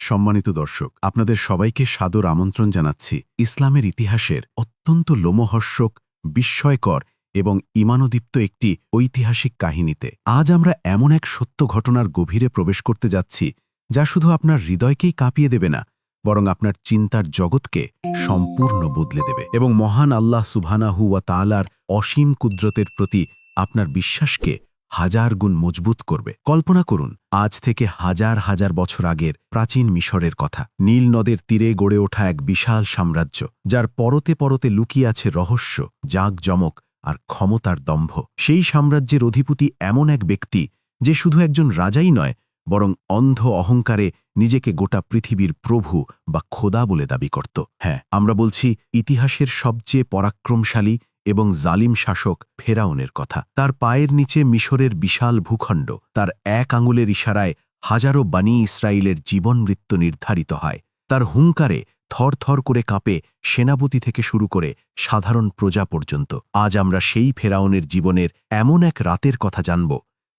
সম্মানিত দর্শক, আপনাদের সবাইকে সাদর আমন্ত্রণ জানাচ্ছি ইসলামের ইতিহাসের অত্যন্ত লোমহর্ষক, বিস্ময়কর এবং ঈমানোদীপ্ত একটি ঐতিহাসিক কাহিনীতে। আজ আমরা এমন এক সত্য ঘটনার গভীরে প্রবেশ করতে যাচ্ছি যা শুধু আপনার হৃদয়কেই কাঁপিয়ে দেবে না, বরং আপনার চিন্তার জগৎকে সম্পূর্ণ বদলে দেবে এবং মহান আল্লাহ সুবহানাহু ওয়া তাআলার অসীম কুদরতের প্রতি আপনার বিশ্বাসকে হাজার গুণ মজবুত করবে। কল্পনা করুন, আজ থেকে হাজার হাজার বছর আগের প্রাচীন মিশরের কথা। নীল নদের তীরে গড়ে ওঠা এক বিশাল সাম্রাজ্য, যার পরতে পরতে লুকিয়ে আছে রহস্য, জাঁকজমক আর ক্ষমতার দম্ভ। সেই সাম্রাজ্যের অধিপতি এমন এক ব্যক্তি যে শুধু একজন রাজাই নয়, বরং অন্ধ অহংকারে নিজেকে গোটা পৃথিবীর প্রভু বা খোদা বলে দাবি করত। হ্যাঁ, আমরা বলছি ইতিহাসের সবচেয়ে পরাক্রমশালী এবং জালিম শাসক ফেরাউনের কথা। তার পায়ের নিচে মিশরের বিশাল ভূখণ্ড, তার এক আঙুলের ইশারায় হাজারো বানি ইসরায়েলের জীবন মৃত্যু নির্ধারিত হয়। তার হুঙ্কারে থরথর করে কাঁপে সেনাপতি থেকে শুরু করে সাধারণ প্রজা পর্যন্ত। আজ আমরা সেই ফেরাউনের জীবনের এমন এক রাতের কথা জানব,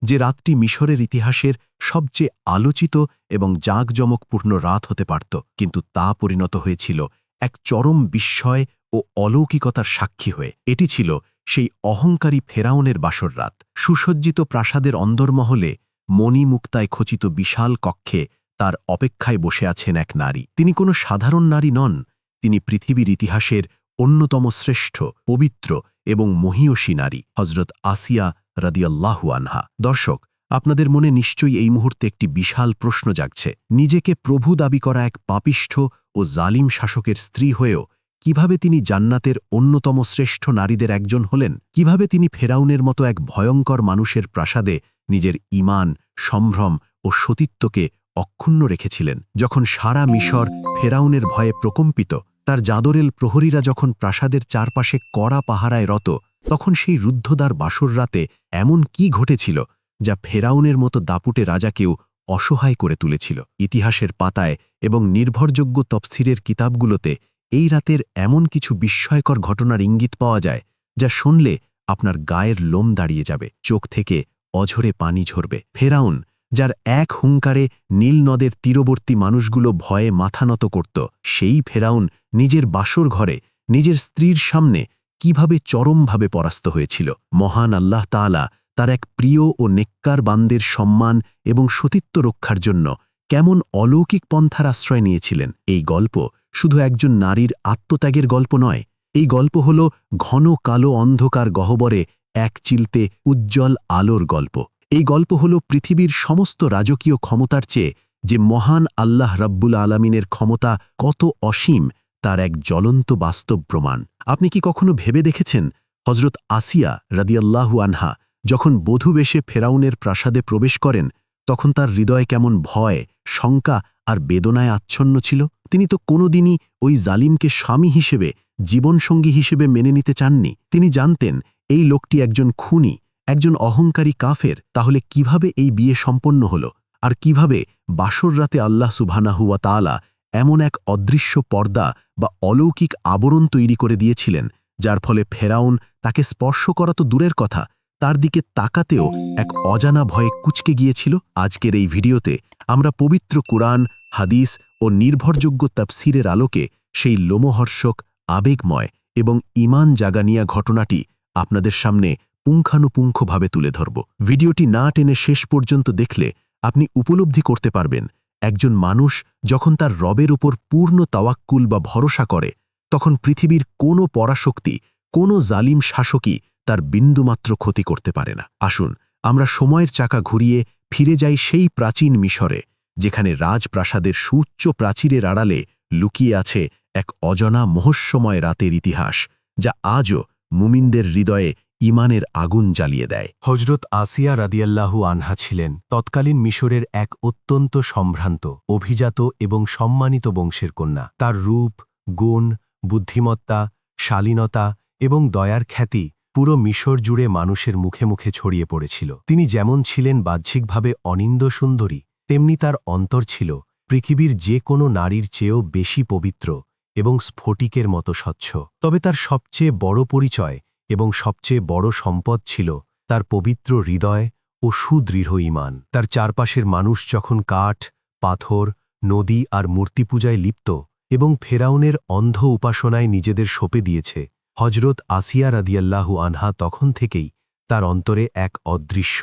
যে রাতটি মিশরের ইতিহাসের সবচেয়ে আলোচিত এবং জাঁকজমকপূর্ণ রাত হতে পারত, কিন্তু তা পরিণত হয়েছিল এক চরম বিস্ময় ও অলৌকিকতার সাক্ষী হয়ে। এটি ছিল সেই অহংকারী ফেরাউনের বাসর রাত। সুসজ্জিত প্রাসাদের অন্দরমহলে মণিমুক্তায় খচিত বিশাল কক্ষে তার অপেক্ষায় বসে আছেন এক নারী। তিনি কোনো সাধারণ নারী নন, তিনি পৃথিবীর ইতিহাসের অন্যতম শ্রেষ্ঠ, পবিত্র এবং মহীয়সী নারী, হজরত আসিয়া রাদিয়াল্লাহু আনহা। দর্শক, আপনাদের মনে নিশ্চয়ই এই মুহূর্তে একটি বিশাল প্রশ্ন জাগছে। নিজেকে প্রভু দাবি করা এক পাপিষ্ঠ ও জালিম শাসকের স্ত্রী হয়েও কিভাবে তিনি জান্নাতের অন্যতম শ্রেষ্ঠ নারীদের একজন হলেন? কিভাবে তিনি ফেরাউনের মতো এক ভয়ঙ্কর মানুষের প্রাসাদে নিজের ঈমান, সম্ভ্রম ও সতীত্বকে অক্ষুণ্ণ রেখেছিলেন? যখন সারা মিশর ফেরাউনের ভয়ে প্রকম্পিত, তার জাদরেল প্রহরীরা যখন প্রাসাদের চারপাশে কড়া পাহারায় রত, তখন সেই রুদ্ধদ্বার বাসর রাতে এমন কি ঘটেছিল যা ফেরাউনের মতো দাপুটে রাজাকেও অসহায় করে তুলেছিল? ইতিহাসের পাতায় এবং নির্ভরযোগ্য তফসিরের কিতাবগুলোতে এই রাতের এমন কিছু বিস্ময়কর ঘটনার ইঙ্গিত পাওয়া যায়, যা শুনলে আপনার গায়ের লোম দাঁড়িয়ে যাবে, চোখ থেকে অঝরে পানি ঝরবে। ফেরাউন, যার এক হুঙ্কারে নীল নদের তীরবর্তী মানুষগুলো ভয়ে মাথা নত করত, সেই ফেরাউন নিজের বাসর ঘরে নিজের স্ত্রীর সামনে কিভাবে চরমভাবে পরাস্ত হয়েছিল। মহান আল্লাহ তাআলা তার এক প্রিয় ও নেককার বান্দের সম্মান এবং সতীত্ব রক্ষার জন্য কেমন অলৌকিক পন্থার আশ্রয় নিয়েছিলেন। এই গল্প শুধু একজন নারীর আত্মত্যাগের গল্প নয়, এই গল্প হল ঘন কালো অন্ধকার গহ্বরে এক চিলতে উজ্জ্বল আলোর গল্প। এই গল্প হল পৃথিবীর সমস্ত রাজকীয় ক্ষমতার চেয়ে যে মহান আল্লাহ রাব্বুল আলামিনের ক্ষমতা কত অসীম, তার এক জ্বলন্ত বাস্তব প্রমাণ। আপনি কি কখনো ভেবে দেখেছেন, হজরত আসিয়া রাদিয়াল্লাহু আনহা যখন বধূ বেশে ফেরাউনের প্রাসাদে প্রবেশ করেন, তখন তার হৃদয় কেমন ভয়, শঙ্কা আর বেদনায় আচ্ছন্ন ছিল? তিনি তো কোনোদিনই ওই জালিমকে স্বামী হিসেবে, জীবনসঙ্গী হিসেবে মেনে নিতে চাননি। তিনি জানতেন এই লোকটি একজন খুনি, একজন অহংকারী কাফের। তাহলে কিভাবে এই বিয়ে সম্পন্ন হল? আর কিভাবে বাসর রাতে আল্লাহ সুবহানাহু ওয়া তাআলা এমন এক অদৃশ্য পর্দা বা অলৌকিক আবরণ তৈরি করে দিয়েছিলেন, যার ফলে ফেরাউন তাকে স্পর্শ করা তো দূরের কথা, তার দিকে তাকাতেও এক অজানা ভয়ে কুঁচকে গিয়েছিল? আজকের এই ভিডিওতে আমরা পবিত্র কুরআন, হাদিস ও নির্ভরযোগ্য তাফসীরের আলোকে সেই লোমহর্ষক, আবেগময় এবং ঈমান জাগানিয়া ঘটনাটি আপনাদের সামনে পুঙ্খানুপুঙ্খভাবে তুলে ধরব। ভিডিওটি না টেনে শেষ পর্যন্ত দেখলে আপনি উপলব্ধি করতে পারবেন, একজন মানুষ যখন তার রবের উপর পূর্ণ তাওয়াক্কুল বা ভরসা করে, তখন পৃথিবীর কোনো পরাশক্তি, কোনো জালিম শাসকই তার বিন্দুমাত্র ক্ষতি করতে পারে না। আসুন আমরা সময়ের চাকা ঘুরিয়ে ফিরে যাই সেই প্রাচীন মিশরে, যেখানে রাজপ্রাসাদের সুউচ্চ প্রাচীরের আড়ালে লুকিয়ে আছে এক অজানা মহস্যময় রাতের ইতিহাস, যা আজও মুমিনদের হৃদয়ে ঈমানের আগুন জ্বালিয়ে দেয়। হজরত আসিয়া রাদিয়াল্লাহু আনহা ছিলেন তৎকালীন মিশরের এক অত্যন্ত সম্ভ্রান্ত, অভিজাত এবং সম্মানিত বংশের কন্যা। তার রূপ, গুণ, বুদ্ধিমত্তা, শালীনতা এবং দয়ার খ্যাতি পুরো মিশর জুড়ে মানুষের মুখে মুখে ছড়িয়ে পড়েছিল। তিনি যেমন ছিলেন বাহ্যিকভাবে অনিন্দ সুন্দরী, তেমনি তার অন্তর ছিল পৃথিবীর যে কোনো নারীর চেয়েও বেশি পবিত্র এবং স্ফটিকের মতো স্বচ্ছ। তবে তার সবচেয়ে বড় পরিচয় এবং সবচেয়ে বড় সম্পদ ছিল তার পবিত্র হৃদয় ও সুদৃঢ় ঈমান। তার চারপাশের মানুষ যখন কাঠ, পাথর, নদী আর মূর্তিপূজায় লিপ্ত এবং ফেরাউনের অন্ধ উপাসনায় নিজেদের সঁপে দিয়েছে। হজরত আসিয়া রাদিয়াল্লাহু আনহা তখন থেকেই তার অন্তরে এক অদৃশ্য,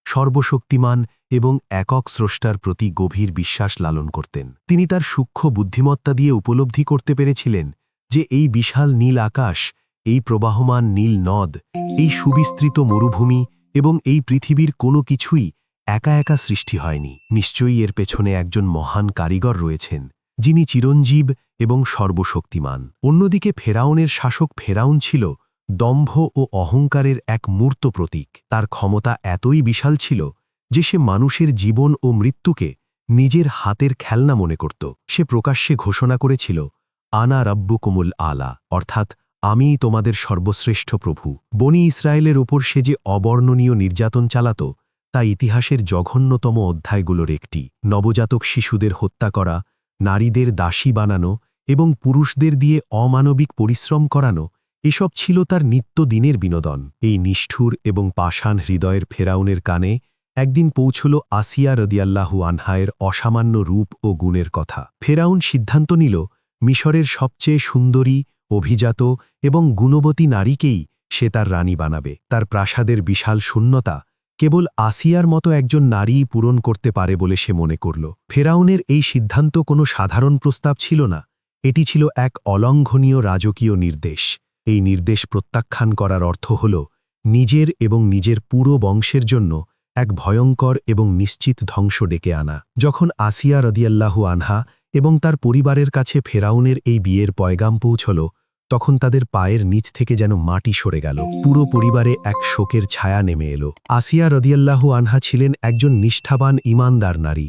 সর্বশক্তিমান এবং একক স্রষ্টার প্রতি গভীর বিশ্বাস লালন করতেন। তিনি তার সূক্ষ্ম বুদ্ধিমত্তা দিয়ে উপলব্ধি করতে পেরেছিলেন যে এই বিশাল নীল আকাশ, এই প্রবাহমান নীল নদ, এই সুবিস্তৃত মরুভূমি এবং এই পৃথিবীর কোনো কিছুই একা একা সৃষ্টি হয়নি। নিশ্চয়ই এর পেছনে একজন মহান কারিগর রয়েছেন, যিনি চিরঞ্জীব এবং সর্বশক্তিমান। অন্যদিকে ফেরাউনের শাসক ফেরাউন ছিল দম্ভ ও অহংকারের এক মূর্ত প্রতীক। তার ক্ষমতা এতই বিশাল ছিল যে সে মানুষের জীবন ও মৃত্যুকে নিজের হাতের খেলনা মনে করত। সে প্রকাশ্যে ঘোষণা করেছিল, আনা রাব্বুকুমুল আলা, অর্থাৎ আমিই তোমাদের সর্বশ্রেষ্ঠ প্রভু। বনি ইসরায়েলের ওপর সে যে অবর্ণনীয় নির্যাতন চালাত, তা ইতিহাসের জঘন্যতম অধ্যায়গুলোর একটি। নবজাতক শিশুদের হত্যা করা, নারীদের দাসী বানানো এবং পুরুষদের দিয়ে অমানবিক পরিশ্রম করানো, এসব ছিল তার নিত্যদিনের বিনোদন। এই নিষ্ঠুর এবং পাষাণ হৃদয়ের ফেরাউনের কানে একদিন পৌঁছল আসিয়া রাদিয়াল্লাহু আনহায়ের অসামান্য রূপ ও গুণের কথা। ফেরাউন সিদ্ধান্ত নিল মিশরের সবচেয়ে সুন্দরী, অভিজাত এবং গুণবতী নারীকেই সে তার রানী বানাবে। তার প্রাসাদের বিশাল শূন্যতা কেবল আসিয়ার মতো একজন নারীই পূরণ করতে পারে বলে সে মনে করল। ফেরাউনের এই সিদ্ধান্ত কোনো সাধারণ প্রস্তাব ছিল না, এটি ছিল এক অলঙ্ঘনীয় রাজকীয় নির্দেশ। এই নির্দেশ প্রত্যাখ্যান করার অর্থ হল নিজের এবং নিজের পুরো বংশের জন্য এক ভয়ঙ্কর এবং নিশ্চিত ধ্বংস ডেকে আনা। যখন আসিয়া রাদিয়াল্লাহু আনহা এবং তার পরিবারের কাছে ফেরাউনের এই বিয়ের পয়গাম পৌঁছল, তখন তাদের পায়ের নিচ থেকে যেন মাটি সরে গেল। পুরো পরিবারে এক শোকের ছায়া নেমে এলো। আসিয়া রাদিয়াল্লাহু আনহা ছিলেন একজন নিষ্ঠাবান ঈমানদার নারী।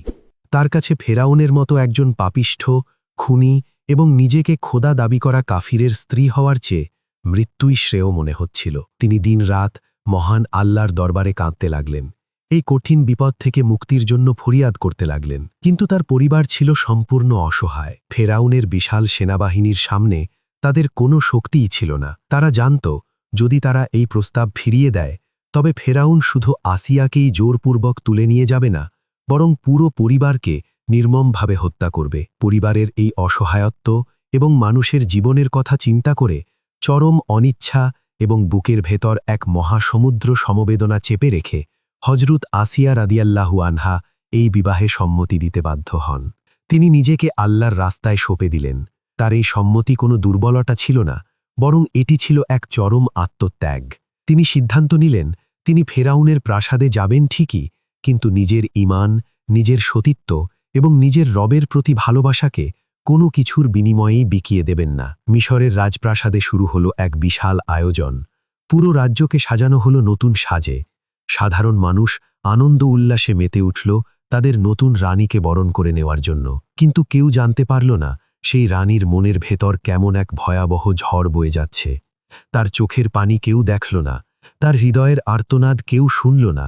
তার কাছে ফেরাউনের মতো একজন পাপিষ্ঠ, খুনি এবং নিজেকে খোদা দাবি করা কাফিরের স্ত্রী হওয়ার চেয়ে মৃত্যুই শ্রেয় মনে হচ্ছিল। তিনি দিনরাত মহান আল্লাহর দরবারে কাঁদতে লাগলেন, এই কঠিন বিপদ থেকে মুক্তির জন্য ফরিয়াদ করতে লাগলেন। কিন্তু তার পরিবার ছিল সম্পূর্ণ অসহায়। ফেরাউনের বিশাল সেনাবাহিনীর সামনে তাদের কোনো শক্তিই ছিল না। তারা জানত, যদি তারা এই প্রস্তাব ফিরিয়ে দেয়, তবে ফেরাউন শুধু আসিয়াকেই জোরপূর্বক তুলে নিয়ে যাবে না, বরং পুরো পরিবারকে নির্মমভাবে হত্যা করবে। পরিবারের এই অসহায়ত্ব এবং মানুষের জীবনের কথা চিন্তা করে চরম অনিচ্ছা এবং বুকের ভেতর এক মহাসমুদ্র সমবেদনা চেপে রেখে হজরত আসিয়া রাদিয়াল্লাহু আনহা এই বিবাহে সম্মতি দিতে বাধ্য হন। তিনি নিজেকে আল্লাহর রাস্তায় সঁপে দিলেন। তার এই সম্মতি কোনো দুর্বলতা ছিল না, বরং এটি ছিল এক চরম আত্মত্যাগ। তিনি সিদ্ধান্ত নিলেন, তিনি ফেরাউনের প্রাসাদে যাবেন ঠিকই, কিন্তু নিজের ঈমান, নিজের সতীত্ব এবং নিজের রবের প্রতি ভালোবাসাকে কোনো কিছুর বিনিময়েই বিকিয়ে দেবেন না। মিশরের রাজপ্রাসাদে শুরু হলো এক বিশাল আয়োজন। পুরো রাজ্যকে সাজানো হলো নতুন সাজে। সাধারণ মানুষ আনন্দ উল্লাসে মেতে উঠল তাদের নতুন রানীকে বরণ করে নেওয়ার জন্য। কিন্তু কেউ জানতে পারল না সেই রানীর মনের ভেতর কেমন এক ভয়াবহ ঝড় বয়ে যাচ্ছে। তার চোখের পানি কেউ দেখল না, তার হৃদয়ের আর্তনাদ কেউ শুনল না।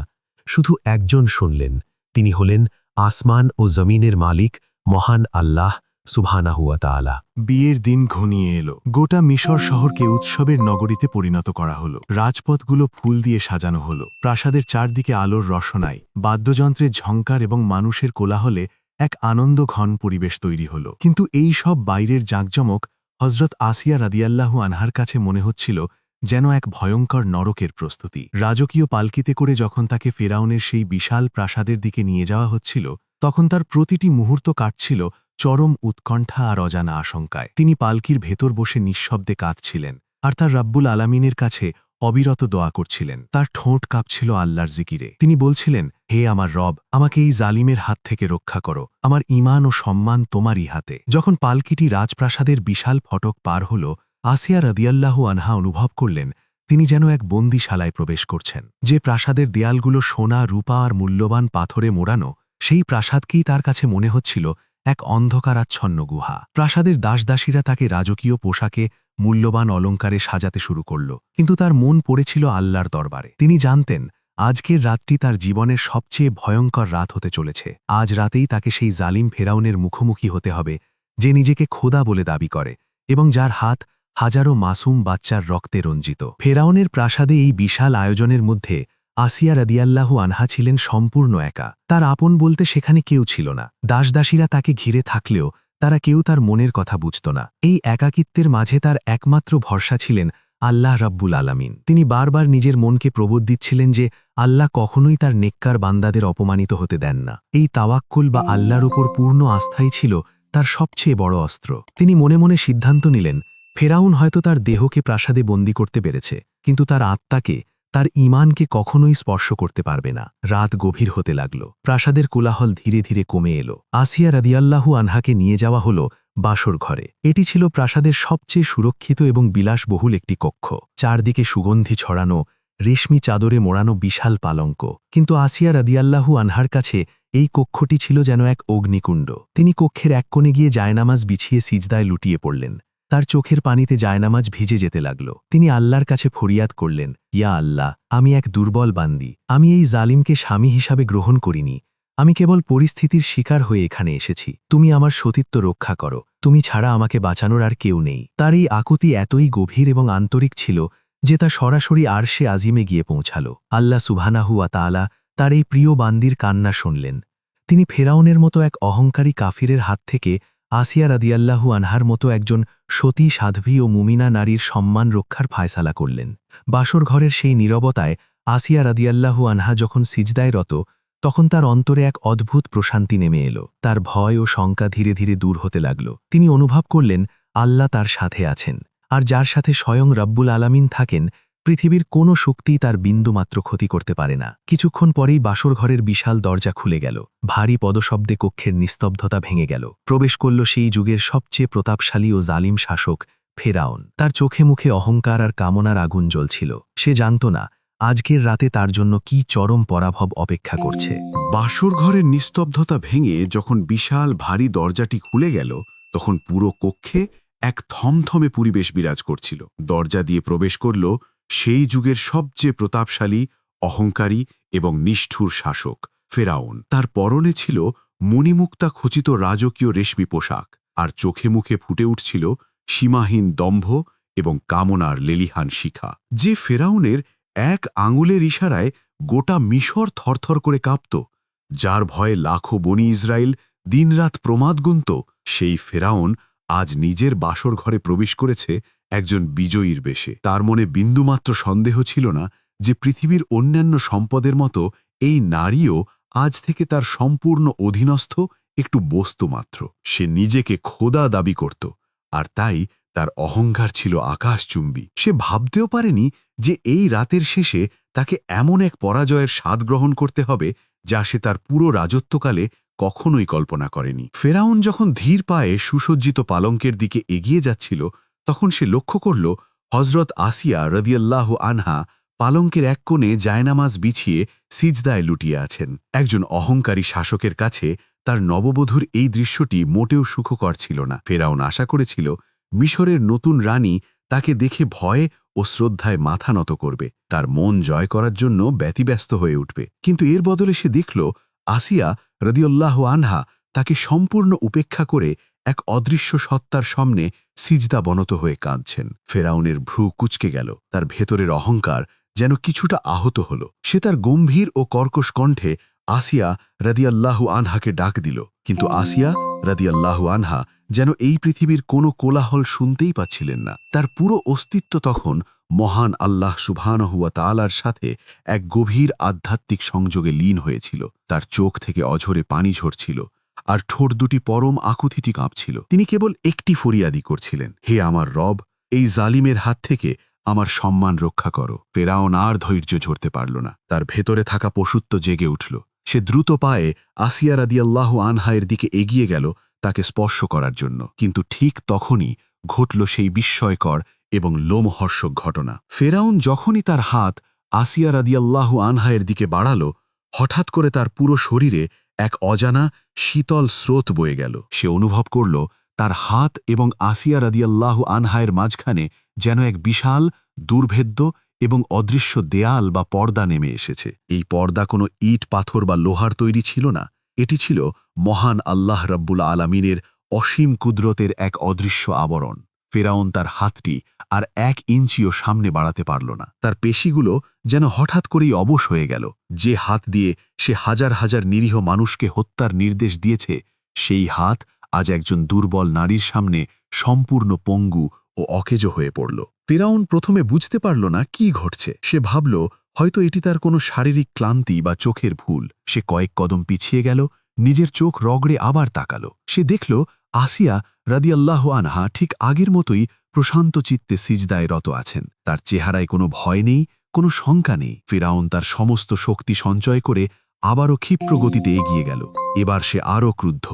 শুধু একজন শুনলেন, তিনি হলেন আসমান ও জমিনের মালিক মহান আল্লাহ সুবহানাহু ওয়া তাআলা। বিয়ের দিন ঘনিয়ে এলো। গোটা মিশর শহরকে উৎসবের নগরীতে পরিণত করা হলো। রাজপথগুলো ফুল দিয়ে সাজানো হলো। প্রাসাদের চারদিকে আলোর রসনায়, বাদ্যযন্ত্রের ঝংকার এবং মানুষের কোলাহলে এক আনন্দ ঘন পরিবেশ তৈরি হলো। কিন্তু এই সব বাইরের জাঁকজমক হজরত আসিয়া রাদিয়াল্লাহু আনহার কাছে মনে হচ্ছিল যেন এক ভয়ঙ্কর নরকের প্রস্তুতি। রাজকীয় পালকিতে করে যখন তাকে ফেরাউনের সেই বিশাল প্রাসাদের দিকে নিয়ে যাওয়া হচ্ছিল, তখন তার প্রতিটি মুহূর্ত কাটছিল চরম উৎকণ্ঠা আর অজানা আশঙ্কায়। তিনি পালকির ভেতর বসে নিঃশব্দে কাঁদছিলেন আর তার রাব্বুল আলামিনের কাছে অবিরত দোয়া করছিলেন। তার ঠোঁট কাঁপছিল আল্লাহর জিকিরে। তিনি বলছিলেন, হে আমার রব, আমাকে এই জালিমের হাত থেকে রক্ষা করো। আমার ঈমান ও সম্মান তোমারই হাতে। যখন পালকিটি রাজপ্রাসাদের বিশাল ফটক পার হল, আসিয়া রাদিয়াল্লাহু আনহা অনুভব করলেন তিনি যেন এক বন্দিশালায় প্রবেশ করছেন। যে প্রাসাদের দেয়ালগুলো সোনা, রূপা আর মূল্যবান পাথরে মোড়ানো, সেই প্রাসাদকেই তার কাছে মনে হচ্ছিল এক অন্ধকারাচ্ছন্ন গুহা। প্রাসাদের দাসদাসীরা তাকে রাজকীয় পোশাকে, মূল্যবান অলঙ্কারে সাজাতে শুরু করল, কিন্তু তার মন পড়েছিল আল্লাহর দরবারে। তিনি জানতেন আজকের রাতটি তার জীবনের সবচেয়ে ভয়ঙ্কর রাত হতে চলেছে। আজ রাতেই তাকে সেই জালিম ফেরাউনের মুখোমুখি হতে হবে, যে নিজেকে খোদা বলে দাবি করে এবং যার হাত হাজারো মাসুম বাচ্চার রক্তে রঞ্জিত। ফেরাউনের প্রাসাদে এই বিশাল আয়োজনের মধ্যে আসিয়া রাদিয়াল্লাহু আনহা ছিলেন সম্পূর্ণ একা। তার আপন বলতে সেখানে কেউ ছিল না। দাসদাসীরা তাকে ঘিরে থাকলেও তারা কেউ তার মনের কথা বুঝত না। এই একাকিত্বের মাঝে তার একমাত্র ভরসা ছিলেন আল্লাহ রাব্বুল আলামিন। তিনি বারবার নিজের মনকে প্রবোধ দিচ্ছিলেন যে আল্লাহ কখনোই তার নেককার বান্দাদের অপমানিত হতে দেন না। এই তাওয়াক্কুল বা আল্লাহর উপর পূর্ণ আস্থাই ছিল তার সবচেয়ে বড় অস্ত্র। তিনি মনে মনে সিদ্ধান্ত নিলেন, ফেরাউন হয়তো তার দেহকে প্রাসাদে বন্দী করতে পেরেছে, কিন্তু তার আত্মাকে, তার ঈমানকে কখনোই স্পর্শ করতে পারবে না। রাত গভীর হতে লাগল। প্রাসাদের কোলাহল ধীরে ধীরে কমে এলো। আসিয়া রাদিয়াল্লাহু আনহাকে নিয়ে যাওয়া হলো বাসর ঘরে। এটি ছিল প্রাসাদের সবচেয়ে সুরক্ষিত এবং বিলাসবহুল একটি কক্ষ। চারদিকে সুগন্ধি ছড়ানো, রেশমি চাদরে মোড়ানো বিশাল পালঙ্ক। কিন্তু আসিয়া রাদিয়াল্লাহু আনহার কাছে এই কক্ষটি ছিল যেন এক অগ্নিকুণ্ড। তিনি কক্ষের এক কোণে গিয়ে জায়নামাজ বিছিয়ে সিজদায় লুটিয়ে পড়লেন। তার চোখের পানিতে জায়নামাজ ভিজে যেতে লাগল। তিনি আল্লাহর কাছে ফরিয়াদ করলেন, ইয়া আল্লাহ, আমি এক দুর্বল বান্দী। আমি এই জালিমকে স্বামী হিসাবে গ্রহণ করিনি। আমি কেবল পরিস্থিতির শিকার হয়ে এখানে এসেছি। তুমি আমার সতীত্ব রক্ষা করো। তুমি ছাড়া আমাকে বাঁচানোর আর কেউ নেই। তার এই আকুতি এতই গভীর এবং আন্তরিক ছিল যে তা সরাসরি আরশে আজিমে গিয়ে পৌঁছাল। আল্লাহ সুবহানাহু ওয়া তাআলা তার এই প্রিয় বান্দির কান্না শুনলেন। তিনি ফেরাউনের মতো এক অহংকারী কাফিরের হাত থেকে আসিয়া রাদিয়াল্লাহু আনহার মতো একজন সতী সাধ্বী ও মুমিনা নারীর সম্মান রক্ষার ফায়সালা করলেন। বাসর ঘরের সেই নীরবতায় আসিয়া রাদিয়াল্লাহু আনহা যখন সিজদায় রত, তখন তার অন্তরে এক অদ্ভুত প্রশান্তি নেমে এলো। তার ভয় ও শঙ্কা ধীরে ধীরে দূর হতে লাগল। তিনি অনুভব করলেন আল্লাহ তার সাথে আছেন, আর যার সাথে স্বয়ং রব্বুল আলামিন থাকেন, পৃথিবীর কোনো শক্তিই তার বিন্দুমাত্র ক্ষতি করতে পারে না। কিছুক্ষণ পরেই বাসর ঘরের বিশাল দরজা খুলে গেল। ভারী পদশব্দে কক্ষের নিস্তব্ধতা ভেঙে গেল। প্রবেশ করল সেই যুগের সবচেয়ে প্রতাপশালী ও জালিম শাসক ফেরাউন। তার চোখে মুখে অহংকার আর কামনার আগুন জ্বলছিল। সে জানত না আজকের রাতে তার জন্য কি চরম পরাভব অপেক্ষা করছে। বাসর ঘরের নিস্তব্ধতা ভেঙে যখন বিশাল ভারী দরজাটি খুলে গেল, তখন পুরো কক্ষে এক থমথমে পরিবেশ বিরাজ করছিল। দরজা দিয়ে প্রবেশ করল সেই যুগের সবচেয়ে প্রতাপশালী, অহংকারী এবং নিষ্ঠুর শাসক ফেরাউন। তার পরনে ছিল মণিমুক্তা খচিত রাজকীয় রেশমি পোশাক, আর চোখে মুখে ফুটে উঠছিল সীমাহীন দম্ভ এবং কামনার লেলিহান শিখা। যে ফেরাউনের এক আঙুলের ইশারায় গোটা মিশর থরথর করে কাঁপত, যার ভয়ে লাখো বনি ইসরায়েল দিনরাত প্রমাদ গুনত, সেই ফেরাউন আজ নিজের বাসর ঘরে প্রবেশ করেছে একজন বিজয়ীর বেশে। তার মনে বিন্দুমাত্র সন্দেহ ছিল না যে পৃথিবীর অন্যান্য সম্পদের মতো এই নারীও আজ থেকে তার সম্পূর্ণ অধীনস্থ একটু বস্তু মাত্র। সে নিজেকে খোদা দাবি করত, আর তাই তার অহংকার ছিল আকাশচুম্বী। সে ভাবতেও পারেনি যে এই রাতের শেষে তাকে এমন এক পরাজয়ের স্বাদ গ্রহণ করতে হবে যা সে তার পুরো রাজত্বকালে কখনোই কল্পনা করেনি। ফেরাউন যখন ধীর পায়ে সুসজ্জিত পালঙ্কের দিকে এগিয়ে যাচ্ছিল, তখন সে লক্ষ্য করল হজরত আসিয়া রাদিয়াল্লাহু আনহা পালঙ্কের এক কোণে জায়নামাজ বিছিয়ে সিজদায় লুটিয়ে আছেন। একজন অহংকারী শাসকের কাছে তার নববধূর এই দৃশ্যটি মোটেও সুখকর ছিল না। ফেরাউন আশা করেছিল মিশরের নতুন রানী তাকে দেখে ভয়ে ও শ্রদ্ধায় মাথা নত করবে, তার মন জয় করার জন্য ব্যতিব্যস্ত হয়ে উঠবে। কিন্তু এর বদলে সে দেখল আসিয়া রাদিয়াল্লাহু আনহা তাকে সম্পূর্ণ উপেক্ষা করে এক অদৃশ্য সত্তার সামনে সিজদা বনত হয়ে কাঁদছেন। ফেরাউনের ভ্রু কুঁচকে গেল। তার ভেতরের অহংকার যেন কিছুটা আহত হল। সে তার গম্ভীর ও কর্কশ কণ্ঠে আসিয়া রাদিয়াল্লাহু আনহাকে ডাক দিল, কিন্তু আসিয়া রাদিয়াল্লাহু আনহা যেন এই পৃথিবীর কোনো কোলাহল শুনতেই পাচ্ছিলেন না। তার পুরো অস্তিত্ব তখন মহান আল্লাহ সুবহানাহু ওয়া তাআলার সাথে এক গভীর আধ্যাত্মিক সংযোগে লীন হয়েছিল। তার চোখ থেকে অঝরে পানি ঝরছিল, আর ঠোঁট দুটি পরম আকুতিতে কাঁপছিল। তিনি কেবল একটি ফরিয়াদি করছিলেন, হে আমার রব, এই জালিমের হাত থেকে আমার সম্মান রক্ষা করো। ফেরাউন আর ধৈর্য ধরতে পারল না। তার ভেতরে থাকা পশুত্ব জেগে উঠল। সে দ্রুত পায়ে আসিয়া রাদিয়াল্লাহু আনহায়ের দিকে এগিয়ে গেল তাকে স্পর্শ করার জন্য। কিন্তু ঠিক তখনই ঘটল সেই বিস্ময়কর এবং লোমহর্ষক ঘটনা। ফেরাউন যখনই তার হাত আসিয়া রাদিয়াল্লাহু আনহায়ের দিকে বাড়াল, হঠাৎ করে তার পুরো শরীরে এক অজানা শীতল স্রোত বয়ে গেল। সে অনুভব করল তার হাত এবং আসিয়া রাদিয়াল্লাহু আনহায়ের মাঝখানে যেন এক বিশাল, দুর্ভেদ্য এবং অদৃশ্য দেয়াল বা পর্দা নেমে এসেছে। এই পর্দা কোনো ইট, পাথর বা লোহার তৈরি ছিল না। এটি ছিল মহান আল্লাহ রাব্বুল আলামিনের অসীম কুদরতের এক অদৃশ্য আবরণ। ফেরাউন তার হাতটি আর 1 ইঞ্চিও সামনে বাড়াতে পারল না। তার পেশিগুলো যেন হঠাৎ করেই অবশ হয়ে গেল। যে হাত দিয়ে সে হাজার হাজার নিরীহ মানুষকে হত্যার নির্দেশ দিয়েছে, সেই হাত আজ একজন দুর্বল নারীর সামনে সম্পূর্ণ পঙ্গু ও অকেজো হয়ে পড়ল। ফেরাউন প্রথমে বুঝতে পারল না কি ঘটছে। সে ভাবল হয়তো এটি তার কোনো শারীরিক ক্লান্তি বা চোখের ভুল। সে কয়েক কদম পিছিয়ে গেল, নিজের চোখ রগড়ে আবার তাকালো। সে দেখল আসিয়া রাদিয়াল্লাহু আনহা ঠিক আগের মতোই প্রশান্ত চিত্তে সিজদায় রত আছেন। তার চেহারায় কোনো ভয় নেই, কোনো শঙ্কা নেই। ফেরাউন তার সমস্ত শক্তি সঞ্চয় করে আবারও ক্ষিপ্র গতিতে এগিয়ে গেল। এবার সে আরও ক্রুদ্ধ,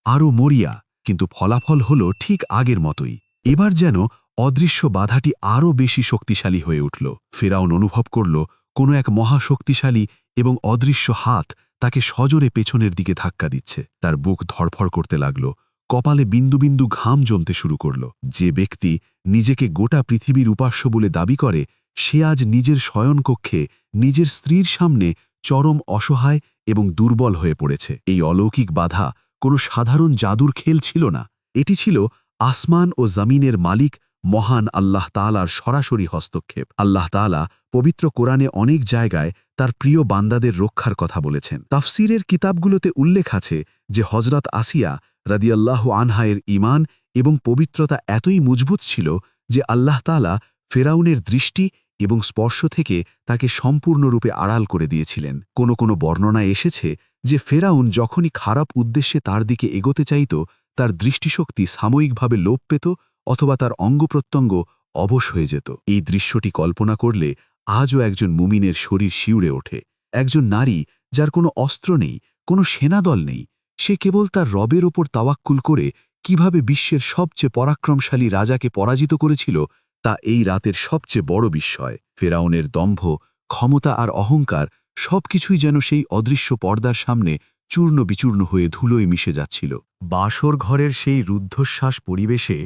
আরও মরিয়া, কিন্তু ফলাফল হল ঠিক আগের মতোই। এবার যেন অদৃশ্য বাধাটি আরও বেশি শক্তিশালী হয়ে উঠল। ফেরাউন অনুভব করল কোনো এক মহাশক্তিশালী এবং অদৃশ্য হাত তাকে সজোরে পেছনের দিকে ধাক্কা দিচ্ছে। তার বুক ধড়ফড় করতে লাগল, কপালে বিন্দু বিন্দু ঘাম জমতে শুরু করল। যে ব্যক্তি নিজেকে গোটা পৃথিবীর উপাস্য বলে দাবি করে, সে আজ নিজের শয়নকক্ষে নিজের স্ত্রীর সামনে চরম অসহায় এবং দুর্বল হয়ে পড়েছে। এই অলৌকিক বাধা কোনো সাধারণ জাদুর খেল ছিল না। এটি ছিল আসমান ও জমিনের মালিক মহান আল্লাহ তাআলার সরাসরি হস্তক্ষেপ। আল্লাহ তাআলা পবিত্র কোরআনে অনেক জায়গায় তার প্রিয় বান্দাদের রক্ষার কথা বলেছেন। তাফসীরের কিতাবগুলোতে উল্লেখ আছে যে হযরত আসিয়া রাদিয়াল্লাহু আনহা-এর ঈমান এবং পবিত্রতা এতই মজবুত ছিল যে আল্লাহ তাআলা ফেরাউনের দৃষ্টি এবং স্পর্শ থেকে তাকে সম্পূর্ণরূপে আড়াল করে দিয়েছিলেন। কোনো বর্ণনায় এসেছে যে ফেরাউন যখনই খারাপ উদ্দেশ্যে তার দিকে এগোতে চাইত, তার দৃষ্টিশক্তি সাময়িকভাবে লোপ পেত অথবা তার অঙ্গপ্রত্যঙ্গ অবশ হয়ে যেত। এই দৃশ্যটি কল্পনা করলে আজও একজন মুমিনের শরীর শিউরে ওঠে। একজন নারী যার কোনো অস্ত্র নেই, কোনো সেনাদল নেই, সে কেবল তার রবের ওপর তাওয়াক্কুল করে কিভাবে বিশ্বের সবচেয়ে পরাক্রমশালী রাজাকে পরাজিত করেছিল, তা এই রাতের সবচেয়ে বড় বিস্ময়। ফেরাউনের দম্ভ, ক্ষমতা আর অহংকার সবকিছুই যেন সেই অদৃশ্য পর্দার সামনে চূর্ণ বিচূর্ণ হয়ে ধুলোয় মিশে যাচ্ছিল। বাসর ঘরের সেই রুদ্ধশ্বাস পরিবেশে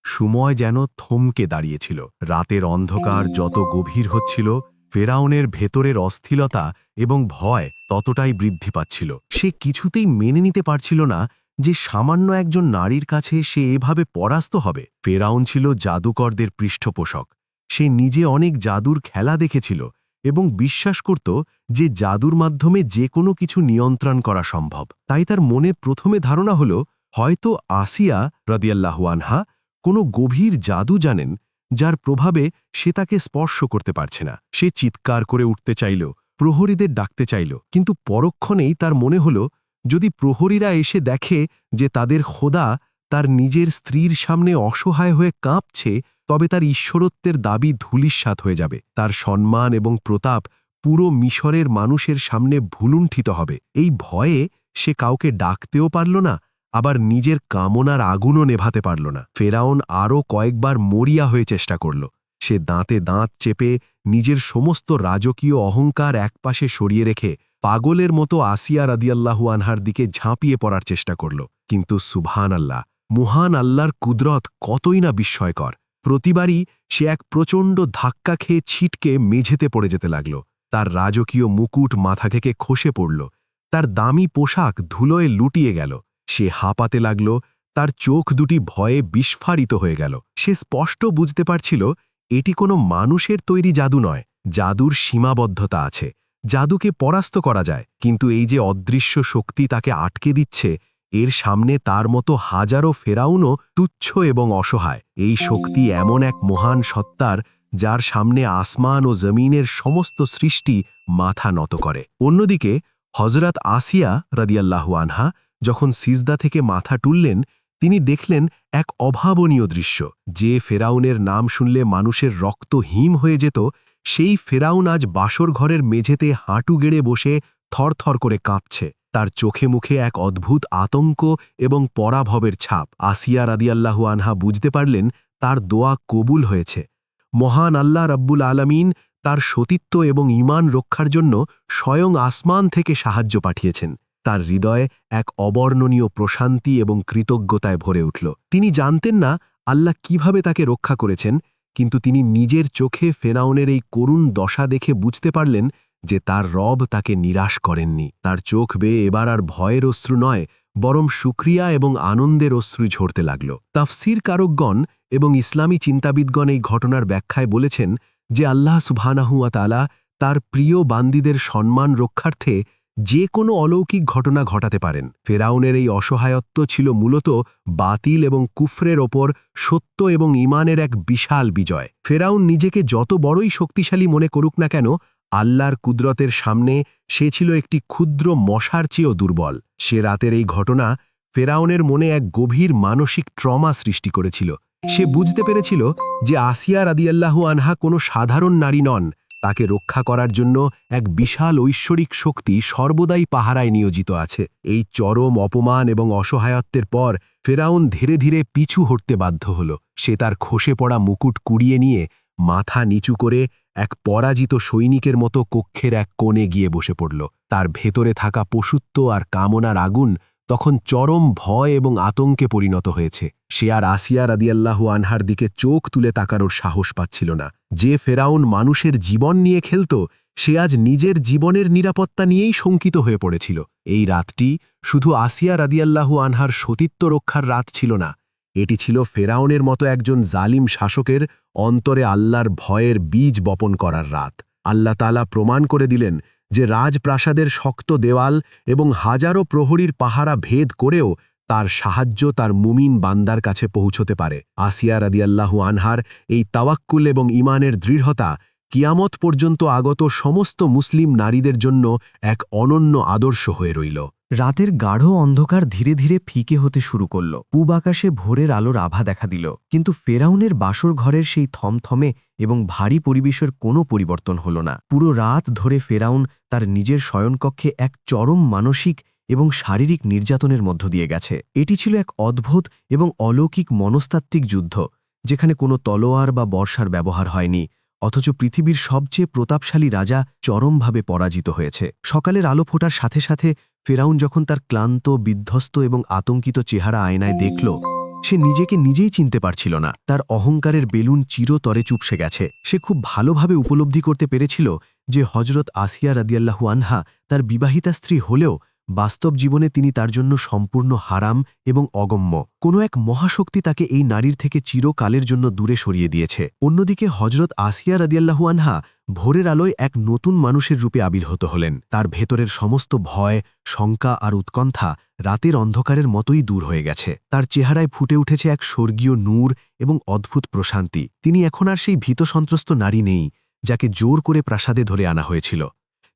সময় যেন থমকে দাঁড়িয়েছিল। রাতের অন্ধকার যত গভীর হচ্ছিল, ফেরাউনের ভেতরের অস্থিরতা এবং ভয় ততটাই বৃদ্ধি পাচ্ছিল। সে কিছুতেই মেনে নিতে পারছিল না যে সামান্য একজন নারীর কাছে সে এভাবে পরাস্ত হবে। ফেরাউন ছিল জাদুকরদের পৃষ্ঠপোষক। সে নিজে অনেক জাদুর খেলা দেখেছিল এবং বিশ্বাস করত যে জাদুর মাধ্যমে যে কোনো কিছু নিয়ন্ত্রণ করা সম্ভব। তাই তার মনে প্রথমে ধারণা হল হয়তো আসিয়া রাদিয়াল্লাহু আনহা কোনো গভীর জাদু জানেন, যার প্রভাবে সে তাকে স্পর্শ করতে পারছে না। সে চিৎকার করে উঠতে চাইল, প্রহরীদের ডাকতে চাইল, কিন্তু পরক্ষণেই তার মনে হল যদি প্রহরীরা এসে দেখে যে তাদের খোদা তার নিজের স্ত্রীর সামনে অসহায় হয়ে কাঁপছে, তবে তার ঈশ্বরত্বের দাবি ধূলিসাৎ হয়ে যাবে। তার সম্মান এবং প্রতাপ পুরো মিশরের মানুষের সামনে ভুলুণ্ঠিত হবে। এই ভয়ে সে কাউকে ডাকতেও পারল না, আবার নিজের কামনার আগুনও নেভাতে পারল না। ফেরাউন আরও কয়েকবার মরিয়া হয়ে চেষ্টা করল। সে দাঁতে দাঁত চেপে নিজের সমস্ত রাজকীয় অহংকার একপাশে সরিয়ে রেখে পাগলের মতো আসিয়া রাদিয়াল্লাহু আনহার দিকে ঝাঁপিয়ে পড়ার চেষ্টা করল। কিন্তু সুবহান আল্লাহ, মহান আল্লাহর কুদরত কতই না বিস্ময়কর। প্রতিবারই সে এক প্রচণ্ড ধাক্কা খেয়ে ছিটকে মেঝেতে পড়ে যেতে লাগল। তার রাজকীয় মুকুট মাথা থেকে খসে পড়ল, তার দামি পোশাক ধুলোয় লুটিয়ে গেল। সে হাঁপাতে লাগল, তার চোখ দুটি ভয়ে বিস্ফারিত হয়ে গেল। সে স্পষ্ট বুঝতে পারছিল এটি কোনো মানুষের তৈরি জাদু নয়। জাদুর সীমাবদ্ধতা আছে, জাদুকে পরাস্ত করা যায়, কিন্তু এই যে অদৃশ্য শক্তি তাকে আটকে দিচ্ছে, এর সামনে তার মতো হাজারো ফেরাউনও তুচ্ছ এবং অসহায়। এই শক্তি এমন এক মহান সত্তার, যার সামনে আসমান ও জমিনের সমস্ত সৃষ্টি মাথা নত করে। অন্যদিকে হযরত আসিয়া রাদিয়াল্লাহু আনহা যখন সিজদা থেকে মাথা তুললেন, তিনি দেখলেন এক অভাবনীয় দৃশ্য। যে ফেরাউনের নাম শুনলে মানুষের রক্ত হিম হয়ে যেত, সেই ফেরাউন আজ বাসর ঘরের মেঝেতে হাঁটু গেড়ে বসে থরথর করে কাঁপছে। তার চোখে মুখে এক অদ্ভুত আতঙ্ক এবং পরাভবের ছাপ। আসিয়া রাদিয়াল্লাহু আনহা বুঝতে পারলেন তার দোয়া কবুল হয়েছে। মহান আল্লাহ রাব্বুল আলামিন তার সতীত্ব এবং ঈমান রক্ষার জন্য স্বয়ং আসমান থেকে সাহায্য পাঠিয়েছেন। তার হৃদয়ে এক অবর্ণনীয় প্রশান্তি এবং কৃতজ্ঞতায় ভরে উঠল। তিনি জানতেন না আল্লাহ কিভাবে তাকে রক্ষা করেছেন, কিন্তু তিনি নিজের চোখে ফেরাউনের এই করুণ দশা দেখে বুঝতে পারলেন যে তার রব তাকে নিরাশ করেননি। তার চোখ বেয়ে এবার আর ভয়ের অশ্রু নয়, বরং শুকরিয়া এবং আনন্দের অশ্রু ঝরতে লাগল। তাফসির কারকগণ এবং ইসলামী চিন্তাবিদগণ এই ঘটনার ব্যাখ্যায় বলেছেন যে আল্লাহ সুবহানাহু ওয়া তাআলা তার প্রিয় বান্দীদের সম্মান রক্ষার্থে যে কোনো অলৌকিক ঘটনা ঘটাতে পারেন। ফেরাউনের এই অসহায়ত্ব ছিল মূলত বাতিল এবং কুফরের ওপর সত্য এবং ঈমানের এক বিশাল বিজয়। ফেরাউন নিজেকে যত বড়ই শক্তিশালী মনে করুক না কেন, আল্লাহর কুদরতের সামনে সে ছিল একটি ক্ষুদ্র মশার চেয়েও দুর্বল। সে রাতের এই ঘটনা ফেরাউনের মনে এক গভীর মানসিক ট্রমা সৃষ্টি করেছিল। সে বুঝতে পেরেছিল যে আসিয়া রাদিয়াল্লাহু আনহা কোনো সাধারণ নারী নন, তাকে রক্ষা করার জন্য এক বিশাল ঐশ্বরিক শক্তি সর্বদাই পাহারায় নিয়োজিত আছে। এই চরম অপমান এবং অসহায়ত্বের পর ফেরাউন ধীরে ধীরে পিছু হটতে বাধ্য হল। সে তার খসে পড়া মুকুট কুড়িয়ে নিয়ে মাথা নিচু করে এক পরাজিত সৈনিকের মতো কক্ষের এক কোণে গিয়ে বসে পড়ল। তার ভেতরে থাকা পশুত্ব আর কামনার আগুন তখন চরম ভয় এবং আতঙ্কে পরিণত হয়েছে। সে আর আসিয়া রাদিয়াল্লাহু আনহার দিকে চোখ তুলে তাকানোর সাহস পাচ্ছিল না। যে ফেরাউন মানুষের জীবন নিয়ে খেলত, সে আজ নিজের জীবনের নিরাপত্তা নিয়েই শঙ্কিত হয়ে পড়েছিল। এই রাতটি শুধু আসিয়া রাদিয়াল্লাহু আনহার সতীত্ব রক্ষার রাত ছিল না, এটি ছিল ফেরাউনের মতো একজন জালিম শাসকের অন্তরে আল্লাহর ভয়ের বীজ বপন করার রাত। আল্লাহ তাআলা প্রমাণ করে দিলেন যে রাজপ্রাসাদের শক্ত দেওয়াল এবং হাজারো প্রহরীর পাহারা ভেদ করেও তার সাহায্য তার মুমিন বান্দার কাছে পৌঁছতে পারে। আসিয়া রাদিয়াল্লাহু আনহার এই তাওয়াক্কুল এবং ঈমানের দৃঢ়তা কিয়ামত পর্যন্ত আগত সমস্ত মুসলিম নারীদের জন্য এক অনন্য আদর্শ হয়ে রইল। রাতের গাঢ় অন্ধকার ধীরে ধীরে ফিকে হতে শুরু করল। পূব আকাশে ভোরের আলোর আভা দেখা দিল, কিন্তু ফেরাউনের বাসর ঘরের সেই থমথমে এবং ভারী পরিবেশের কোনো পরিবর্তন হল না। পুরো রাত ধরে ফেরাউন তার নিজের শয়নকক্ষে এক চরম মানসিক এবং শারীরিক নির্যাতনের মধ্য দিয়ে গেছে। এটি ছিল এক অদ্ভুত এবং অলৌকিক মনস্তাত্ত্বিক যুদ্ধ, যেখানে কোনো তলোয়ার বা বর্ষার ব্যবহার হয়নি, অথচ পৃথিবীর সবচেয়ে প্রতাপশালী রাজা চরমভাবে পরাজিত হয়েছে। সকালের আলো ফোটার সাথে সাথে ফেরাউন যখন তার ক্লান্ত, বিধ্বস্ত এবং আতঙ্কিত চেহারা আয়নায় দেখল, সে নিজেকে নিজেই চিনতে পারছিল না। তার অহংকারের বেলুন চিরতরে চুপসে গেছে। সে খুব ভালোভাবে উপলব্ধি করতে পেরেছিল যে হজরত আসিয়া রাদিয়াল্লাহু আনহা তার বিবাহিতা স্ত্রী হলেও বাস্তব জীবনে তিনি তার জন্য সম্পূর্ণ হারাম এবং অগম্য। কোনো এক মহাশক্তি তাকে এই নারীর থেকে চিরকালের জন্য দূরে সরিয়ে দিয়েছে। অন্যদিকে হজরত আসিয়া রাদিয়াল্লাহু আনহা ভোরের আলোয় এক নতুন মানুষের রূপে আবির্ভূত হলেন। তার ভেতরের সমস্ত ভয়, শঙ্কা আর উৎকণ্ঠা রাতের অন্ধকারের মতোই দূর হয়ে গেছে। তার চেহারায় ফুটে উঠেছে এক স্বর্গীয় নূর এবং অদ্ভুত প্রশান্তি। তিনি এখন আর সেই ভীতসন্ত্রস্ত নারী নেই, যাকে জোর করে প্রাসাদে ধরে আনা হয়েছিল।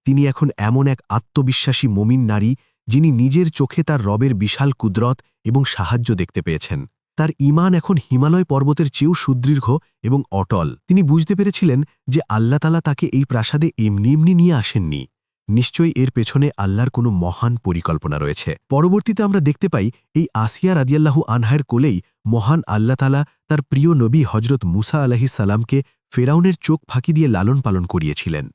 তিনি এখন এমন এক আত্মবিশ্বাসী মমিন নারী, যিনি নিজের চোখে তার রবের বিশাল কুদরত এবং সাহায্য দেখতে পেয়েছেন। তার ঈমান এখন হিমালয় পর্বতের চেয়েও সুদৃঢ় এবং অটল। তিনি বুঝতে পেরেছিলেন যে আল্লাহ তাআলা তাকে এই প্রাসাদে এমনি এমনি নিয়ে আসেননি। নিশ্চয়ই এর পেছনে আল্লাহর কোনো মহান পরিকল্পনা রয়েছে। পরবর্তীতে আমরা দেখতে পাই এই আসিয়া রাদিয়াল্লাহু আনহার কোলেই মহান আল্লাহ তাআলা তার প্রিয় নবী হজরত মুসা আলাইহিস সালামকে ফেরাউনের চোখ ফাঁকি দিয়ে লালন পালন করিয়েছিলেন।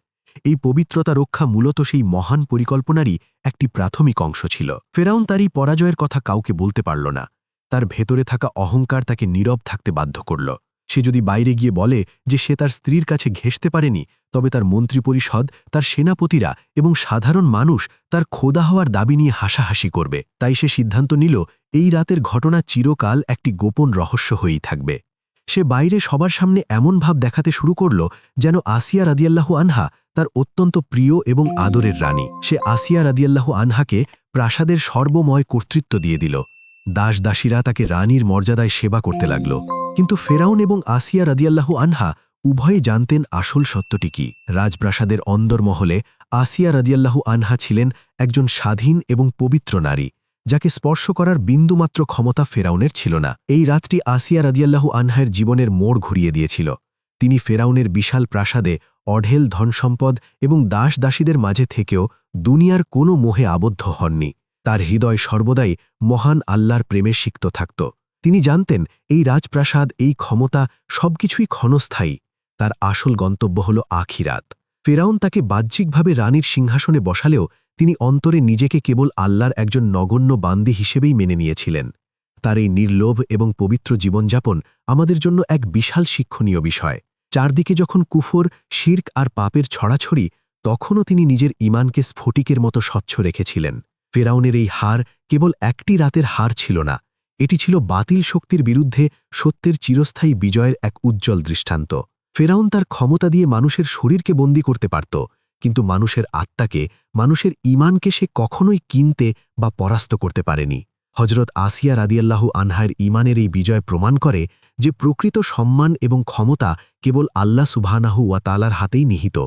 এই পবিত্রতা রক্ষা মূলত সেই মহান পরিকল্পনারই একটি প্রাথমিক অংশ ছিল। ফেরাউন তার এই পরাজয়ের কথা কাউকে বলতে পারল না। তার ভেতরে থাকা অহংকার তাকে নীরব থাকতে বাধ্য করল। সে যদি বাইরে গিয়ে বলে যে সে তার স্ত্রীর কাছে ঘেঁষতে পারেনি, তবে তার মন্ত্রিপরিষদ, তার সেনাপতিরা এবং সাধারণ মানুষ তার খোদা হওয়ার দাবি নিয়ে হাসাহাসি করবে। তাই সে সিদ্ধান্ত নিল এই রাতের ঘটনা চিরকাল একটি গোপন রহস্য হয়েই থাকবে। সে বাইরে সবার সামনে এমন ভাব দেখাতে শুরু করল যেন আসিয়া রাদিয়াল্লাহু আনহা তার অত্যন্ত প্রিয় এবং আদরের রানী। সে আসিয়া রাদিয়াল্লাহু আনহাকে প্রাসাদের সর্বময় কর্তৃত্ব দিয়ে দিল। দাসদাসীরা তাকে রানীর মর্যাদায় সেবা করতে লাগল। কিন্তু ফেরাউন এবং আসিয়া রাদিয়াল্লাহু আনহা উভয়ে জানতেন আসল সত্যটি কি। রাজপ্রাসাদের অন্দরমহলে আসিয়া রাদিয়াল্লাহু আনহা ছিলেন একজন স্বাধীন এবং পবিত্র নারী, যাকে স্পর্শ করার বিন্দুমাত্র ক্ষমতা ফেরাউনের ছিল না। এই রাতটি আসিয়া রাদিয়াল্লাহু আনহার জীবনের মোড় ঘুরিয়ে দিয়েছিল। তিনি ফেরাউনের বিশাল প্রাসাদে অঢেল ধনসম্পদ এবং দাসদাসীদের মাঝে থেকেও দুনিয়ার কোনো মোহে আবদ্ধ হননি। তার হৃদয় সর্বদাই মহান আল্লাহর প্রেমে সিক্ত থাকত। তিনি জানতেন এই রাজপ্রাসাদ, এই ক্ষমতা সবকিছুই ক্ষণস্থায়ী। তার আসল গন্তব্য হল আখিরাত। ফেরাউন তাকে বাহ্যিকভাবে রানীর সিংহাসনে বসালেও তিনি অন্তরে নিজেকে কেবল আল্লাহর একজন নগণ্য বান্দী হিসেবেই মেনে নিয়েছিলেন। তার এই নির্লোভ এবং পবিত্র জীবনযাপন আমাদের জন্য এক বিশাল শিক্ষণীয় বিষয়। চারদিকে যখন কুফর, শিরক আর পাপের ছড়াছড়ি, তখনও তিনি নিজের ঈমানকে স্ফটিকের মতো স্বচ্ছ রেখেছিলেন। ফেরাউনের এই হার কেবল একটি রাতের হার ছিল না, এটি ছিল বাতিল শক্তির বিরুদ্ধে সত্যের চিরস্থায়ী বিজয়ের এক উজ্জ্বল দৃষ্টান্ত। ফেরাউন তার ক্ষমতা দিয়ে মানুষের শরীরকে বন্দী করতে পারত, কিন্তু মানুষের আত্মাকে, মানুষের ঈমানকে সে কখনোই কিনতে বা পরাস্ত করতে পারেনি। হজরত আসিয়া রাদিয়াল্লাহু আনহার ঈমানের এই বিজয় প্রমাণ করে যে প্রকৃত সম্মান এবং ক্ষমতা কেবল আল্লাহ সুবহানাহু ওয়া তাআলার হাতেই নিহিত।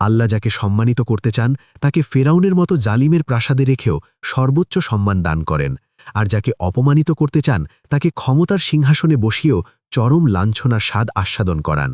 আল্লাহ যাকে সম্মানিত করতে চান তাকে ফেরাউনের মতো জালিমের প্রাসাদে রেখেও সর্বোচ্চ সম্মান দান করেন, আর যাকে অপমানিত করতে চান তাকে ক্ষমতার সিংহাসনে বসিয়েও চরম লাঞ্ছনার স্বাদ আস্বাদন করান।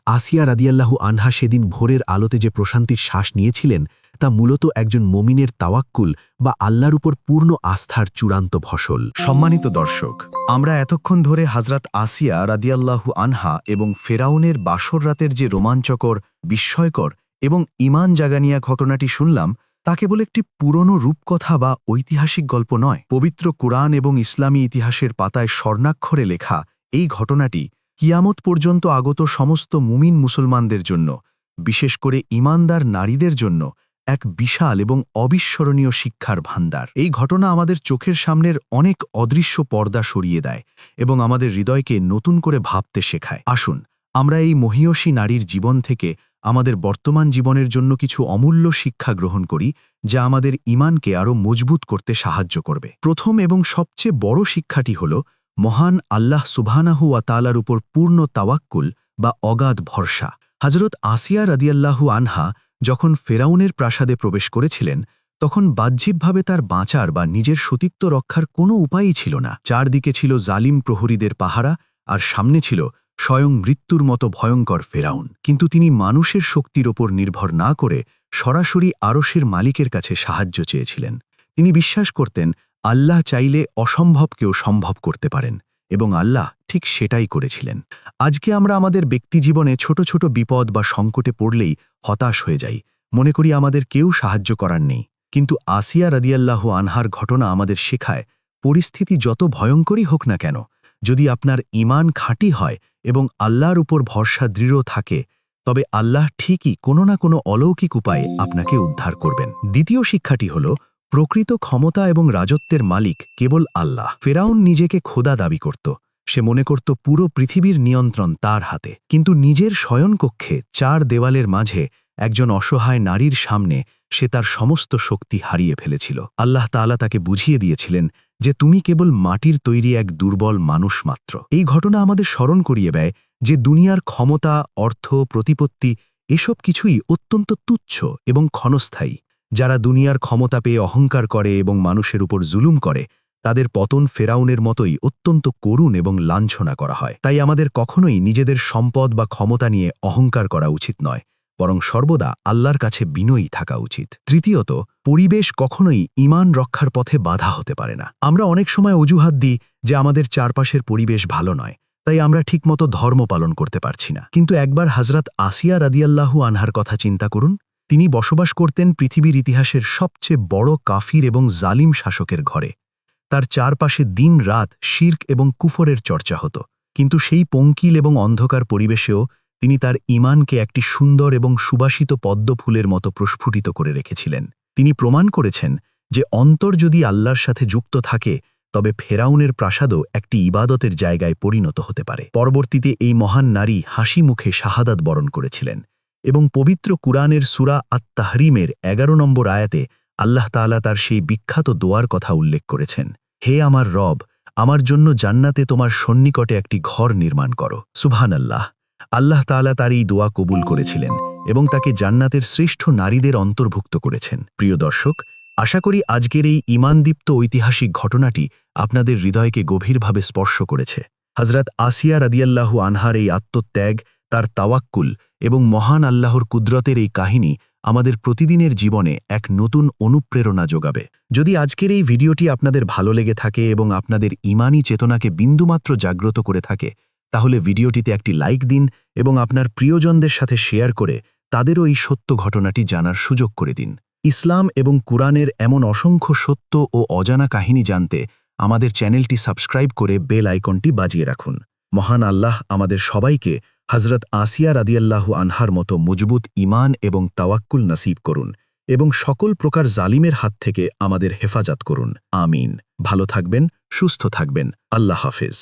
আসিয়া রাদিয়াল্লাহু আনহা সেদিন ভোরের আলোতে যে প্রশান্তির শ্বাস নিয়েছিলেন তা মূলত একজন মুমিনের তাওয়াক্কুল বা আল্লাহর উপর পূর্ণ আস্থার চূড়ান্ত ফসল। সম্মানিত দর্শক, আমরা এতক্ষণ ধরে হযরত আসিয়া রাদিয়াল্লাহু আনহা এবং ফেরাউনের বাসর রাতের যে রোমাঞ্চকর, বিস্ময়কর এবং ঈমান জাগানিয়া ঘটনাটি শুনলাম, তা কেবল একটি পুরনো রূপকথা বা ঐতিহাসিক গল্প নয়। পবিত্র কুরআন এবং ইসলামী ইতিহাসের পাতায় স্বর্ণাক্ষরে লেখা এই ঘটনাটি কিয়ামত পর্যন্ত আগত সমস্ত মুমিন মুসলমানদের জন্য, বিশেষ করে ঈমানদার নারীদের জন্য এক বিশাল এবং অবিস্মরণীয় শিক্ষার ভাণ্ডার। এই ঘটনা আমাদের চোখের সামনের অনেক অদৃশ্য পর্দা সরিয়ে দেয় এবং আমাদের হৃদয়কে নতুন করে ভাবতে শেখায়। আসুন আমরা এই মহীয়সী নারীর জীবন থেকে আমাদের বর্তমান জীবনের জন্য কিছু অমূল্য শিক্ষা গ্রহণ করি, যা আমাদের ঈমানকে আরও মজবুত করতে সাহায্য করবে। প্রথম এবং সবচেয়ে বড় শিক্ষাটি হল মহান আল্লাহ সুবহানাহু ওয়া তাআলার উপর পূর্ণ তাওয়াক্কুল বা অগাধ ভরসা। হযরত আসিয়া রাদিয়াল্লাহু আনহা যখন ফেরাউনের প্রাসাদে প্রবেশ করেছিলেন, তখন বাহ্যিকভাবে তার বাঁচার বা নিজের সতীত্ব রক্ষার কোনো উপায়ই ছিল না। চারদিকে ছিল জালিম প্রহরীদের পাহারা, আর সামনে ছিল স্বয়ং মৃত্যুর মতো ভয়ঙ্কর ফেরাউন। কিন্তু তিনি মানুষের শক্তির ওপর নির্ভর না করে সরাসরি আরশের মালিকের কাছে সাহায্য চেয়েছিলেন। তিনি বিশ্বাস করতেন আল্লাহ চাইলে অসম্ভবকেও সম্ভব করতে পারেন, এবং আল্লাহ ঠিক সেটাই করেছিলেন। আজকে আমরা আমাদের ব্যক্তিজীবনে ছোট ছোট বিপদ বা সংকটে পড়লেই হতাশ হয়ে যাই, মনে করি আমাদের কেউ সাহায্য করার নেই। কিন্তু আসিয়া রাদিয়াল্লাহু আনহার ঘটনা আমাদের শেখায়, পরিস্থিতি যত ভয়ঙ্করই হোক না কেন, যদি আপনার ঈমান খাঁটি হয় এবং আল্লাহর উপর ভরসা দৃঢ় থাকে, তবে আল্লাহ ঠিকই কোনো না কোনো অলৌকিক উপায়ে আপনাকে উদ্ধার করবেন। দ্বিতীয় শিক্ষাটি হল প্রকৃত ক্ষমতা এবং রাজত্বের মালিক কেবল আল্লাহ। ফেরাউন নিজেকে খোদা দাবি করত, সে মনে করত পুরো পৃথিবীর নিয়ন্ত্রণ তার হাতে। কিন্তু নিজের শয়নকক্ষে চার দেওয়ালের মাঝে একজন অসহায় নারীর সামনে সে তার সমস্ত শক্তি হারিয়ে ফেলেছিল। আল্লাহ তাআলা তাকে বুঝিয়ে দিয়েছিলেন যে তুমি কেবল মাটির তৈরি এক দুর্বল মানুষ মাত্র। এই ঘটনা আমাদের স্মরণ করিয়ে দেয় যে দুনিয়ার ক্ষমতা, অর্থ, প্রতিপত্তি এসব কিছুই অত্যন্ত তুচ্ছ এবং ক্ষণস্থায়ী। যারা দুনিয়ার ক্ষমতা পেয়ে অহংকার করে এবং মানুষের উপর জুলুম করে, তাদের পতন ফেরাউনের মতোই অত্যন্ত করুণ এবং লাঞ্ছনা করা হয়। তাই আমাদের কখনোই নিজেদের সম্পদ বা ক্ষমতা নিয়ে অহংকার করা উচিত নয়, বরং সর্বদা আল্লাহর কাছে বিনয়ী থাকা উচিত। তৃতীয়ত, পরিবেশ কখনোই ঈমান রক্ষার পথে বাধা হতে পারে না। আমরা অনেক সময় অজুহাত দিই যে আমাদের চারপাশের পরিবেশ ভালো নয়, তাই আমরা ঠিকমতো ধর্ম পালন করতে পারছি না। কিন্তু একবার হযরত আসিয়া রাদিয়াল্লাহু আনহার কথা চিন্তা করুন। তিনি বসবাস করতেন পৃথিবীর ইতিহাসের সবচেয়ে বড় কাফির এবং জালিম শাসকের ঘরে। তার চারপাশে দিন রাত শিরক এবং কুফরের চর্চা হতো, কিন্তু সেই পঙ্কিল এবং অন্ধকার পরিবেশেও তিনি তার ঈমানকে একটি সুন্দর এবং সুবাসিত পদ্ম ফুলের মতো প্রস্ফুটিত করে রেখেছিলেন। তিনি প্রমাণ করেছেন যে অন্তর যদি আল্লাহর সাথে যুক্ত থাকে, তবে ফেরাউনের প্রাসাদও একটি ইবাদতের জায়গায় পরিণত হতে পারে। পরবর্তীতে এই মহান নারী হাসি মুখে শাহাদাত বরণ করেছিলেন, এবং পবিত্র কুরআনের সূরা আত-তাহরিমের ১১ নম্বর আয়াতে আল্লাহ তাআলা তার সেই বিখ্যাত দোয়ার কথা উল্লেখ করেছেন, হে আমার রব, আমার জন্য জান্নাতে তোমার সন্নিকটে একটি ঘর নির্মাণ করো। সুবহানাল্লাহ। আল্লাহ তাআলা তার এই দোয়া কবুল করেছিলেন এবং তাকে জান্নাতের শ্রেষ্ঠ নারীদের অন্তর্ভুক্ত করেছেন। প্রিয় দর্শক, আশা করি আজকের এই ঈমানদীপ্ত ঐতিহাসিক ঘটনাটি আপনাদের হৃদয়কে গভীরভাবে স্পর্শ করেছে। হযরত আসিয়া রাদিয়াল্লাহু আনহার এই আত্মত্যাগ, তার তাওয়াক্কুল এবং মহান আল্লাহর কুদরতের এই কাহিনী আমাদের প্রতিদিনের জীবনে এক নতুন অনুপ্রেরণা যোগাবে। যদি আজকের এই ভিডিওটি আপনাদের ভালো লেগে থাকে এবং আপনাদের ঈমানি চেতনাকে বিন্দুমাত্র জাগ্রত করে থাকে, তাহলে ভিডিওটিতে একটি লাইক দিন এবং আপনার প্রিয়জনদের সাথে শেয়ার করে তাদেরও এই সত্য ঘটনাটি জানার সুযোগ করে দিন। ইসলাম এবং কুরআনের এমন অসংখ্য সত্য ও অজানা কাহিনী জানতে আমাদের চ্যানেলটি সাবস্ক্রাইব করে বেল আইকনটি বাজিয়ে রাখুন। মহান আল্লাহ আমাদের সবাইকে হযরত আসিয়া রাদিয়াল্লাহু আনহার মতো মজবুত ঈমান এবং তাওয়াক্কুল নসিব করুন এবং সকল প্রকার জালিমের হাত থেকে আমাদের হেফাজত করুন আমিন। ভালো থাকবেন, সুস্থ থাকবেন। আল্লাহ হাফেজ।